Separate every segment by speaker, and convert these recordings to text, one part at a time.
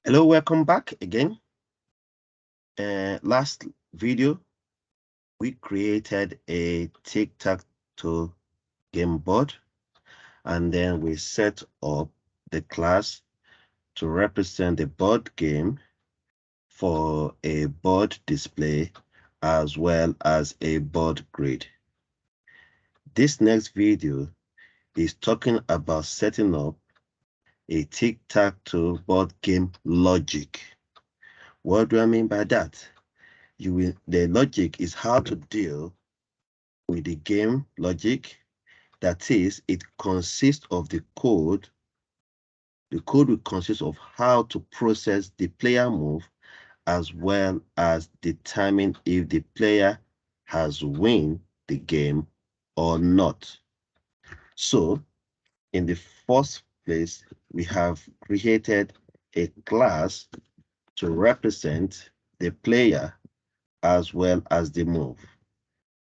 Speaker 1: Hello, welcome back again. Last video, we created a tic-tac-toe game board, and then we set up the class to represent the board game for a board display as well as a board grid. This next video is talking about setting up a tic-tac-toe board game logic. What do I mean by that? The logic is how to deal with the game logic. That is, it consists of the code. The code will consist of how to process the player move as well as determine if the player has won the game or not. So in the first place, we have created a class to represent the player as well as the move.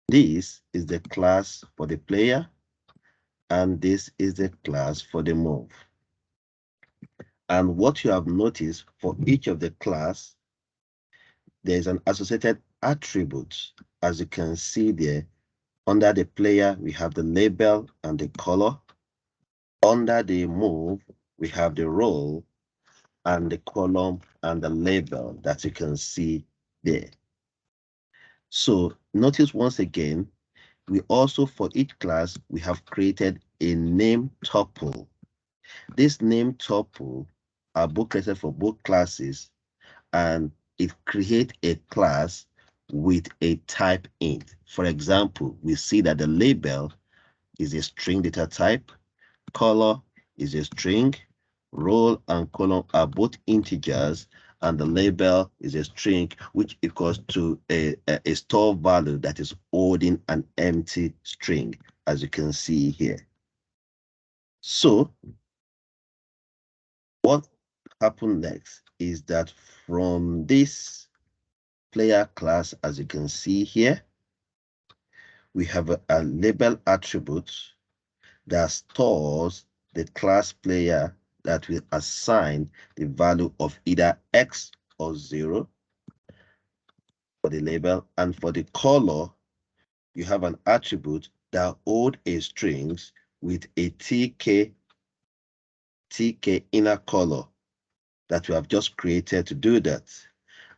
Speaker 1: This is the class for the player, and this is the class for the move. And what you have noticed for each of the class, there is an associated attribute. As you can see there, under the player, we have the label and the color. Under the move, we have the role and the column and the label that you can see there. So notice once again, we also, for each class, we have created a name tuple. This name tuple are both created for both classes, and it creates a class with a type int. For example, we see that the label is a string data type, color is a string, role and column are both integers, and the label is a string which equals to a store value that is holding an empty string, as you can see here. So what happened next is that from this player class, as you can see here, we have a label attribute that stores the class player that will assign the value of either X or 0 for the label. And for the color, you have an attribute that holds a string with a TK inner color that we have just created to do that.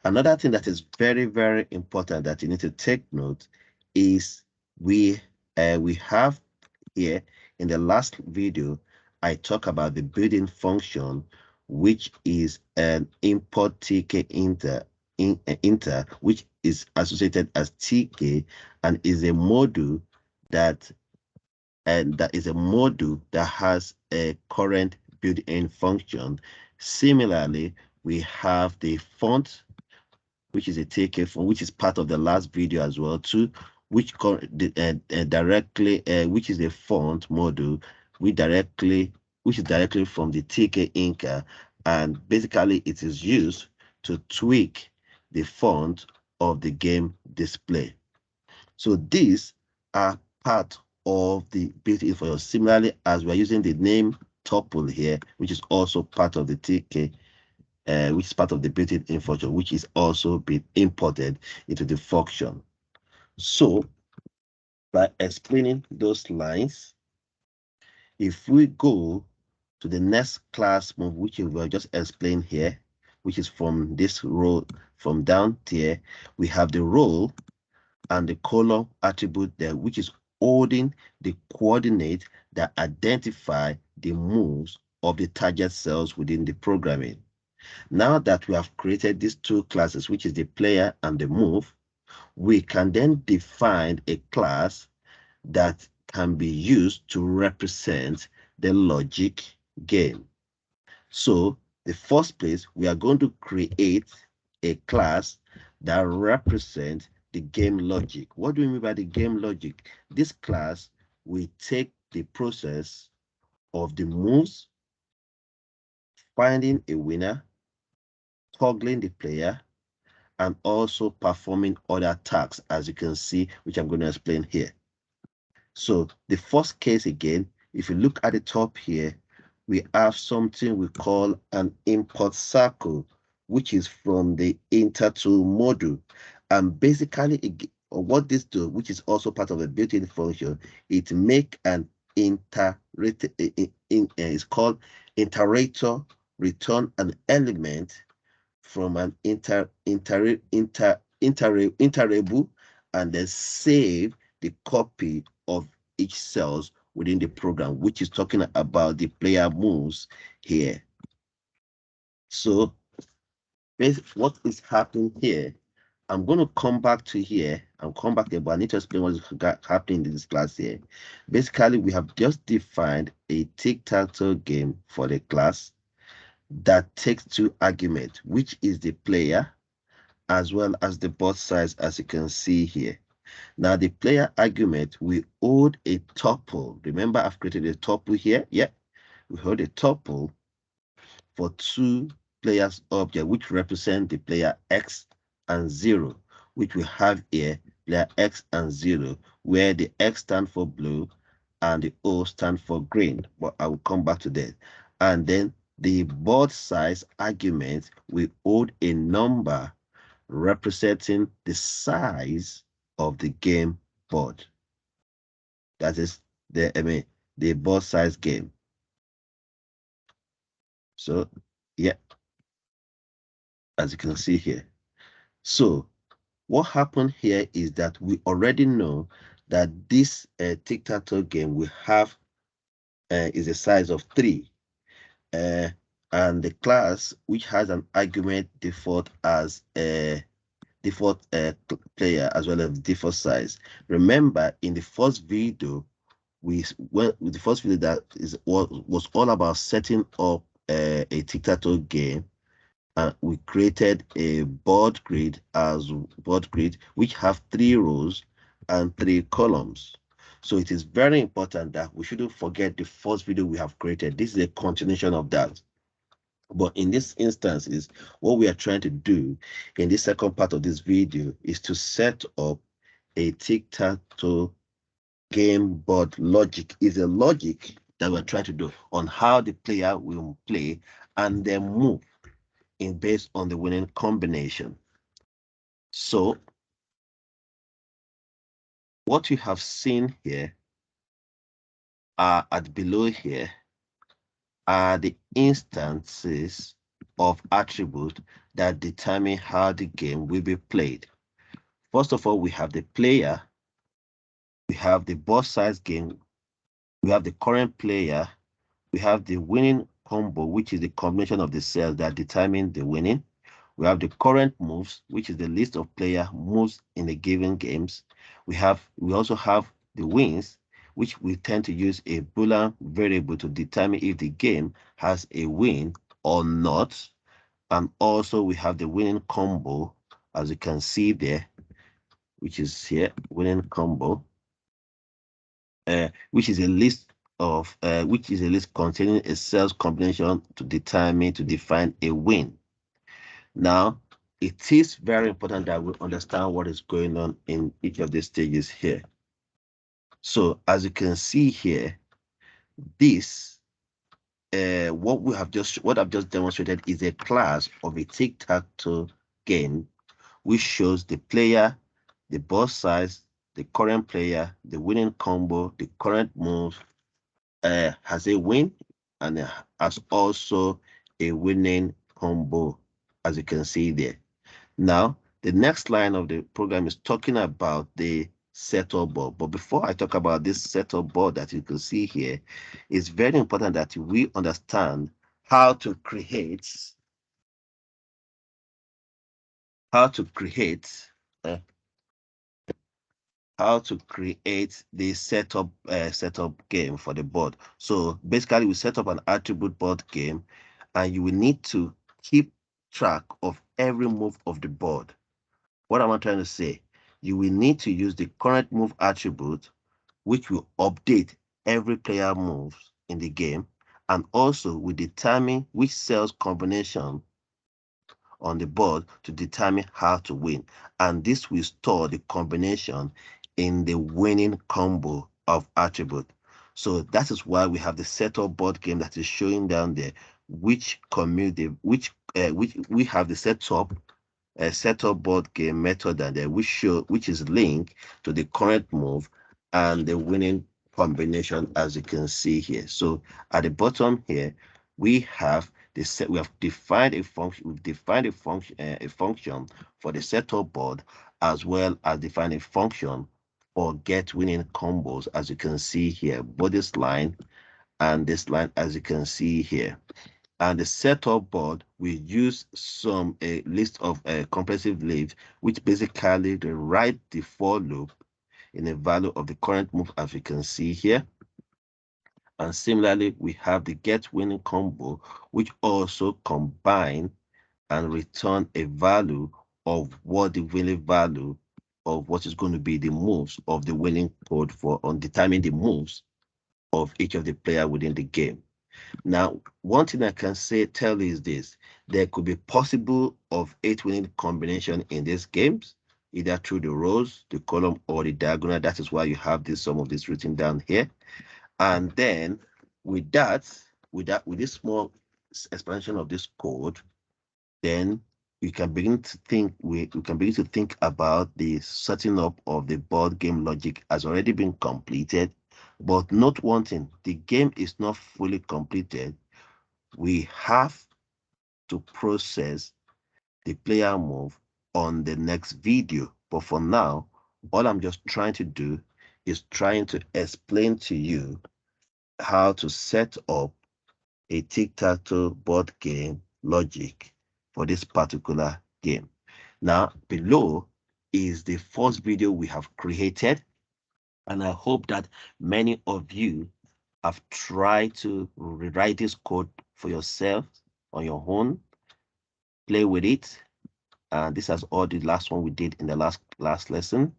Speaker 1: Another thing that is very, very important that you need to take note is we have here in the last video, I talk about the built-in function, which is an import TK inter, which is associated as TK and is a module that has a current built-in function. Similarly, we have the font, which is a TK font, which is part of the last video as well too, which directly which is a font module, which is directly from the TK inker, and basically it is used to tweak the font of the game display. So these are part of the built-in function. Similarly, as we're using the name tuple here, which is also part of the TK, which is part of the built-in function, which is also been imported into the function. So by explaining those lines, if we go to the next class move, which we will just explain here, which is from this row, from down here, we have the role and the column attribute there, which is holding the coordinate that identify the moves of the target cells within the programming. Now that we have created these two classes, which is the player and the move, we can then define a class that can be used to represent the logic game. So the first place, we are going to create a class that represents the game logic. What do we mean by the game logic? This class will take the process of the moves, finding a winner, toggling the player, and also performing other tasks, as you can see, which I'm going to explain here. So the first case again, if you look at the top here, we have something we call an import circle, which is from the enter-to module. And basically, what this does, which is also part of the built-in function, it make an it's called iterator return an element from an interable and then save the copy of each cells within the program, which is talking about the player moves here. So what is happening here, I'm going to come back to here and come back there, but I need to explain what is happening in this class here. Basically, we have just defined a tic-tac-toe game for the class that takes two arguments, which is the player as well as the board size, as you can see here. Now, the player argument, we hold a tuple. Remember, I've created a tuple here. Yeah, we hold a tuple for two players object, which represent the player X and 0, which we have here, player X and 0, where the X stand for blue and the O stand for green. But I will come back to that. And then the board size argument, we hold a number representing the size of the game board. That is the board size game. So, yeah, as you can see here. So, what happened here is that we already know that this tic-tac-toe game we have is a size of 3. And the class, which has an argument default as a default player as well as default size. Remember, in the first video, the first video that was all about setting up a tic-tac-toe game. We created a board grid which have 3 rows and 3 columns. So it is very important that we shouldn't forget the first video we have created. This is a continuation of that. But in this instance, is what we are trying to do in the second part of this video is to set up a tic-tac-toe game board logic. Is a logic that we're trying to do on how the player will play and then move in based on the winning combination. So what you have seen here are at below here are the instances of attributes that determine how the game will be played. First of all, we have the player, we have the board size game, we have the current player, we have the winning combo, which is the combination of the cells that determine the winning. We have the current moves, which is the list of player moves in the given games. We also have the wins, which we tend to use a Boolean variable to determine if the game has a win or not. And also we have the winning combo, as you can see there, which is here, winning combo, which is a list containing a cells combination to define a win. Now, it is very important that we understand what is going on in each of these stages here. So, as you can see here, this what I've just demonstrated is a class of a tic-tac-toe game, which shows the player, the board size, the current player, the winning combo, the current move, has a win and has also a winning combo, as you can see there. Now, the next line of the program is talking about the setup board. But before I talk about this setup board that you can see here, it's very important that we understand how to create uh, the setup game for the board. So basically, we set up an attribute board game, and you will need to keep track of every move of the board. What am I trying to say? You will need to use the current move attribute, which will update every player moves in the game, and also will determine which cells combination on the board to determine how to win. And this will store the combination in the winning combo of attribute. So that is why we have the setup board game that is showing down there, which which we have the setup board game method, and then which is linked to the current move and the winning combination, as you can see here. So at the bottom here, we have we have defined a function. We've defined a function for the setup board, as well as defined a function for get winning combos, as you can see here, both this line and this line, as you can see here. And the setup board, we use a list of compressive leaves, which basically they write the for loop in the value of the current move, as we can see here. And similarly, we have the get winning combo, which also combine and return a value of what the winning value of what is going to be the moves of the winning code for on determining the moves of each of the player within the game. Now, one thing I can tell you is this: there could be possible of 8 winning combination in these games, either through the rows, the column, or the diagonal. That is why you have some of this written down here. And then with this small expansion of this code, then we can begin to think about the setting up of the board game logic has already been completed. But note one thing: the game is not fully completed. We have to process the player move on the next video. But for now, all I'm just trying to do is trying to explain to you how to set up a tic-tac-toe board game logic for this particular game. Now, below is the first video we have created, and I hope that many of you have tried to rewrite this code for yourself on your own, play with it. And this is all the last one we did in the last lesson,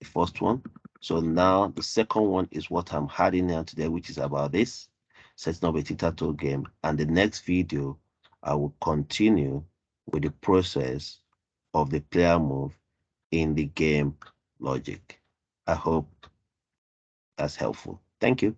Speaker 1: the first one. So now the second one is what I'm adding now today, which is about this, setting up a tic-tac-toe game. And the next video, I will continue with the process of the player move in the game logic. I hope that's helpful. Thank you.